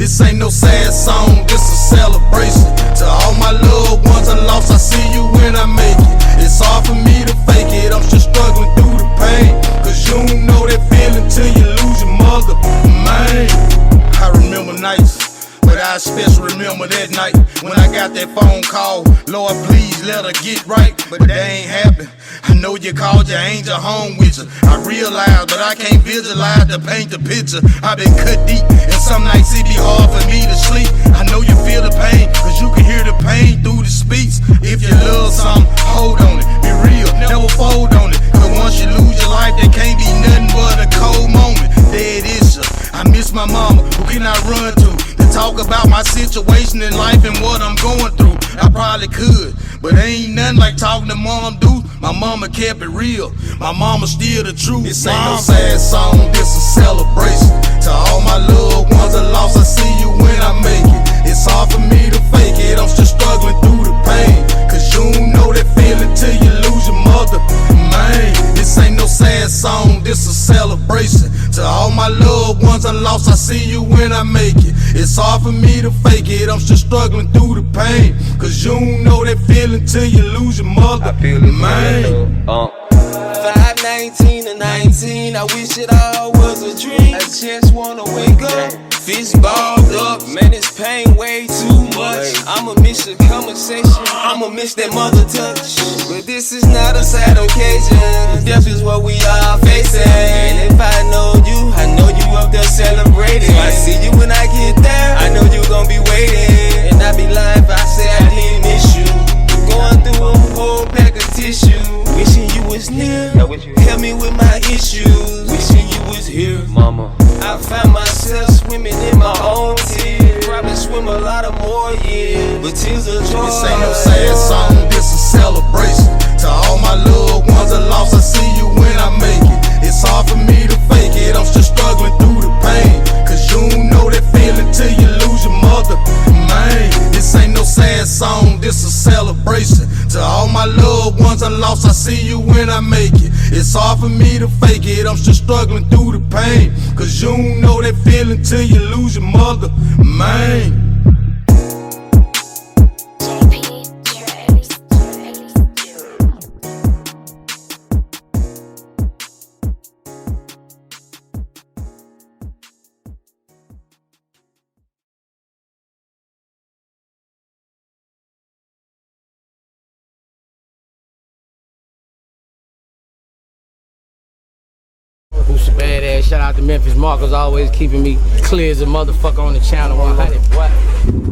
This ain't no sad song, this a celebration. To all my loved ones I lost, I see you when I make it. It's hard for me to fake it, I'm just struggling through the pain. Cause you don't know that feeling till you lose your mother, man. I remember nights, but I especially remember that night when I got that phone call. Lord, please let her get right, but that ain't happen. I know you called your angel home with you. I realize, but I can't visualize to paint the picture. I've been cut deep, and some nights it be hard for me to sleep. I know you feel the pain, cause you can hear the pain through the speech. If you love something, hold on it, be real, never fold on it. Cause once you lose your life, there can't be nothing but a cold moment. There it is, I miss my mama, who can I run to talk about my situation in life and what I'm going through. I probably could, but ain't nothing like talking to mom, dude. My mama kept it real, my mama still the truth. This ain't no sad song, this a celebration. To all my loved ones I lost, I see you when I make it. It's hard for me to fake it, I'm still struggling through the pain. Cause you don't know that feeling till you lose your mother, man. This ain't no sad song, this a celebration. To all my loved ones I lost, I see you when I make it. It's hard for me to fake it, I'm still struggling through the pain. Cause you don't know that feeling till you lose your mother, I feel it, man. 519 to 19, I wish it all was a dream. I just wanna wake up, fist balled up. Man, it's pain way too much. I'ma miss your conversation, I'ma miss that mother touch. But this is not a sad occasion, death is what we are facing. And if I know you up there celebrating. If I see you when I get there, I know you gon' be waiting. And I'd be lying if I say I didn't miss you. Going through a whole pack of tissue, wishing you was near. Help me with my issues, wishing you was here, mama. I found myself swimming in my own tears. Probably swim a lot of more years, but tears of joy. This ain't no sad song, this a celebration. To all my loved ones I lost, I see you when I make it. It's hard for me to fake it, I'm still struggling through the pain. Cause you don't know that feeling till you lose your mother, man. This ain't no sad song, this a celebration. To all my loved ones I lost, I see you when I make it. It's hard for me to fake it, I'm still struggling through the pain. Cause you don't know that feeling till you lose your mother, man. Booster badass, shout out to Memphis Marcus, always keeping me clear as a motherfucker on the channel 100, boy.